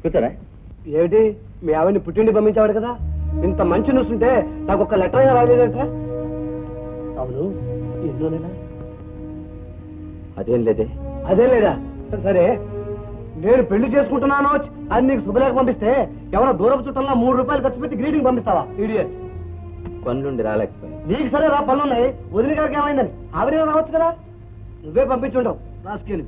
కూర్చోరా. ఏమిటి మీ ఆవిడ్ని పుట్టిండి పంపించాడు కదా, ఇంత మంచి న్యూస్ ఉంటే నాకు ఒక్క లెటర్ అయినా రాలేదట. అవును, ఎన్నోనేనా? అదేం లేదే. అదేం లేదా? సరే, నేను పెళ్లి చేసుకుంటున్నాను అని నీకు శుభలేఖ పంపిస్తే ఎవరో దూరపు చుట్టంలో 3 రూపాయలు ఖర్చు పెట్టి గ్రీటింగ్ పంపిస్తావా? ఇడియట్. పనులుండి రాలేకపోయి. నీకు సరే రా, పనులున్నాయి. వదిలి గారికి ఏమైందని ఆవిడే రావచ్చు కదా, నువ్వే పంపించుంటావు రాసుకెళ్ళి.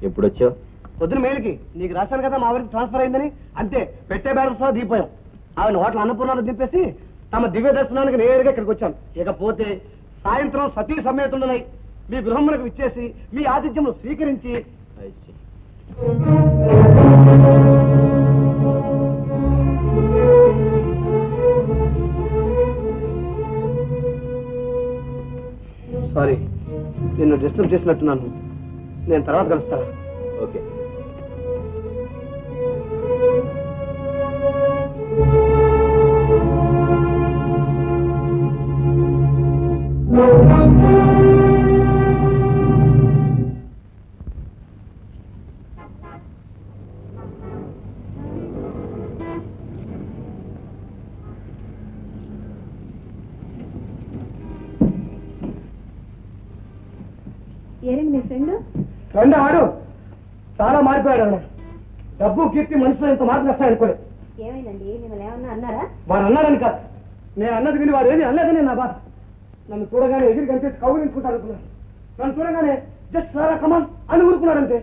ఎప్పుడు వచ్చావు? పొద్దున మేలుకి నీకు రాశాను కదా మా ఆవిడకి ట్రాన్స్ఫర్ అయిందని. అంతే, పెట్టే బ్యాలెన్స్ దిగిపోయాం. ఆవిడ హోటల్ అన్నపూర్ణాలు దింపేసి తమ దివ్య దర్శనానికి నేరుగా ఇక్కడికి వచ్చాను. ఇకపోతే సాయంత్రం సతీ సమేతుండనై మీ గృహములకు ఇచ్చేసి మీ ఆతిథ్యమును స్వీకరించి సారీ, నిన్ను డిస్టర్బ్ చేసినట్టున్నాను. నేను తర్వాత కలుస్తాను. ఓకే. ఏరండి మీ ఫ్రెండ్? ఫ్రెండ్ ఆడు చాలా మారిపోయాడు. అన్న డబ్బు కీర్తి మనుషులు ఇంత మార్పు వస్తాయి అనుకోలేదు. ఏమైందండి, మిమ్మల్ని ఏమన్నా అన్నారా? వాడు అన్నాడని కాదు, నేను అన్నది విని వాడు ఏది అనలేదని నా బాధ. నన్ను చూడగానే ఎగిరి కనిపించి కౌగులించుకుంటాను అనుకున్నాను. నన్ను చూడగానే జస్ట్ సారా కమాన్ అని ఊరుకున్నాడంతే.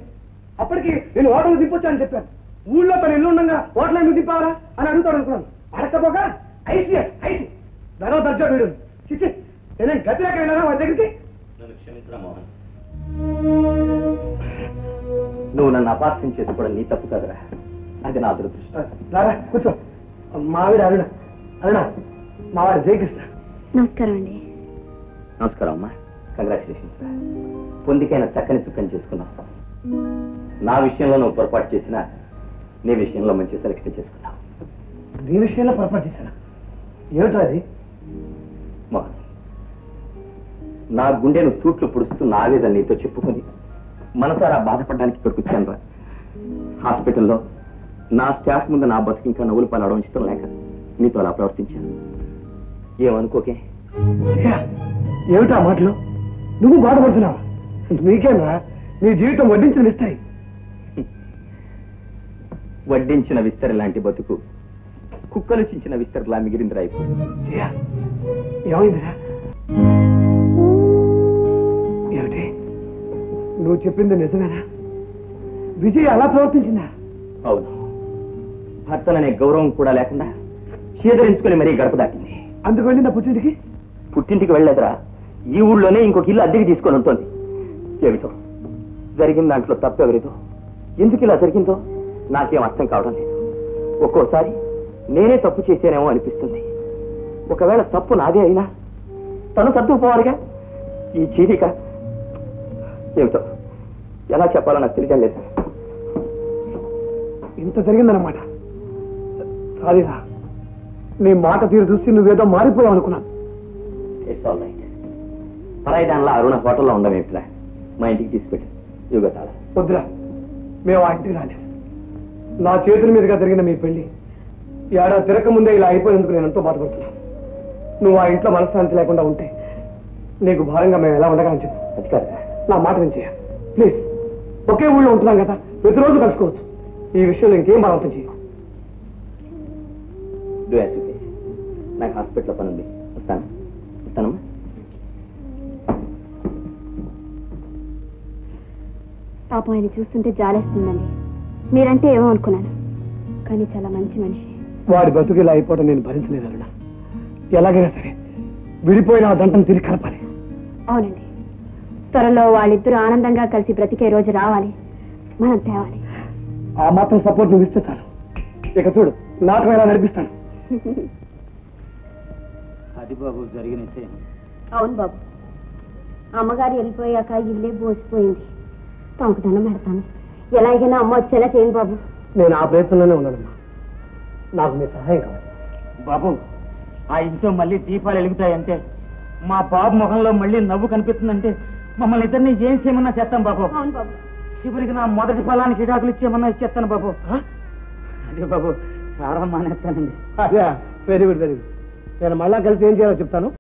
అప్పటికి నేను హోటల్ దింపొచ్చానని చెప్పాను. ఊళ్ళో తను ఇల్లు ఉండగా హోటల్ ఎందుకు దింపావరా అని అడుగుతాడు అనుకున్నాను. అడగపోగా ఐసీ ధనో దర్జా వీడు. చిచ్చి, నేనేం గతిలేక వెళ్ళానా వాడి దగ్గరికి? నన్ను క్షమించరా మోహన్. నువ్వు నన్ను అపార్థం చేసుకోవడం నీ తప్పు కదరా, అది నా దురదృష్టం. రారా కూర్చో. మావిడ అరుణ. అరుణ, మావాడు జయకృష్ణ. నమస్కారం అండి. నమస్కారం అమ్మా. కంగ్రాచులేషన్స్. పొందికైన చక్కని చుక్కని చేసుకున్నావు. నా విషయంలో నువ్వు పొరపాటు చేసినా నీ విషయంలో మంచి సెలెక్షన్ చేసుకున్నావు. నీ విషయంలో పొరపాటు చేశాను ఏమిటో అది? మోహన్, నా గుండెను చూట్లు పుడుస్తూ నా ఆవేదన నీతో చెప్పుకొని మనసారా బాధపడడానికి ఇక్కడికి వచ్చాను రా. హాస్పిటల్లో నా స్టాఫ్ ముందు నా బతుకు ఇంకా నవ్వులు పాలవడం ఇష్టం లేక నీతో అలా ప్రవర్తించాను. ఏమనుకోకే. ఏమిటా మాటలు? నువ్వు బాధపడుతున్నావా? నీకేనా నీ జీవితం వడ్డించిన విస్తరి. వడ్డించిన విస్తరి లాంటి బతుకు కుక్కలు చించిన విస్తరిలా మిగిలిందిరా ఇప్పుడు. ఏమైందిరా? ఏమిటి నువ్వు చెప్పింది నిజమేనా? విజయ్ అలా ప్రవర్తించిందా? అవును, భర్తలనే గౌరవం కూడా లేకుండా చీదరించుకుని మరీ గడప దాటింది. అందుకు వెళ్ళిందా పుట్టింటికి? పుట్టింటికి వెళ్ళలేదురా, ఈ ఊళ్ళోనే ఇంకొక ఇల్లు అద్దెకి తీసుకొని ఉంటుంది. ఏమిటో జరిగిన దాంట్లో తప్పెవరిదో, ఎందుకు ఇలా జరిగిందో నాకేం అర్థం కావడం లేదు. ఒక్కోసారి నేనే తప్పు చేశానేమో అనిపిస్తుంది. ఒకవేళ తప్పు నాదే అయినా తను సర్దుకుపోవాలిగా. ఈ జీవిక ఏమిటో ఎలా చెప్పాలో నాకు తెలియడం లేదు. ఇంత జరిగిందన్నమాట. సారీరా, నీ మాట తీరు చూసి నువ్వేదో మారిపోయావు అనుకున్నాను. It's all right. పరాయి దానిలో అరుణ హోటల్లో ఉండమేమిట్రా, మా ఇంటికి తీసుకెళ్ళి యుగతాల. వద్దురా, మేము ఆ ఇంటికి రాలేదు. నా చేతుల మీదుగా జరిగిన మీ పెళ్లి ఏడాది తిరక ముందే ఇలా అయిపోయినందుకు నేను ఎంతో బాధపడుతున్నాను. నువ్వు ఆ ఇంట్లో మనశ్శాంతి లేకుండా ఉంటే నీకు భారంగా మేము ఎలా ఉండగాని చెప్పు. అది కాదు, నా మాట నుంచి ప్లీజ్. ఒకే ఊళ్ళో ఉంటున్నాం కదా, ప్రతిరోజు కలుసుకోవచ్చు. ఈ విషయంలో ఇంకేం బలవంతం చేయవు. నాకు హాస్పిటల్లో పని ఉంది, వస్తానమ్మా. పాపం ఆయన చూస్తుంటే జాలేస్తుందండి. మీరంటే ఏమో అనుకున్నాను, కానీ చాలా మంచి మనిషి. వాడి బతుకు ఇలా అయిపోవడం నేను భరించలేదు అరుణ. ఎలాగైనా సరే విడిపోయిన ఆ దంటను తిరిగి కలపాలి. అవునండి, త్వరలో వాళ్ళిద్దరూ ఆనందంగా కలిసి బ్రతికే రోజు రావాలి, మనం తేవాలి. ఆ మాత్రం సపోర్ట్ నువ్వు ఇస్తే చాలు. ఇక చూడు, నాటకం ఎలా నడిపిస్తాను. అది బాబు జరిగిన. అవును బాబు, అమ్మగారు వెళ్ళిపోయాక ఇల్లే బోసిపోయింది. తమకు దండం పెడతాను, ఎలాగైనా అమ్మ వచ్చేలా చేయండి బాబు. నేను ఆ ప్రయత్నంలోనే ఉన్నానమ్మా. నాకు మీ సహాయం కావాలి బాబు. ఆ ఇంట్లో మళ్ళీ దీపాలు వెలుగుతాయంటే, మా బాబు ముఖంలో మళ్ళీ నవ్వు కనిపిస్తుందంటే మమ్మల్ని ఇద్దరిని ఏం చేయమన్నా చేస్తాం బాబు. అవును బాబు. చివరికి నా మొదటి ఫలానికి విడాకులు ఇచ్చేయమన్నా ఇచ్చేస్తాను బాబు. అదే బాబు, సారా మానేస్తానండి. అదే, వెరీ గుడ్ వెరీ గుడ్. నేను మళ్ళా కలిసి ఏం చేయాలో చెప్తాను.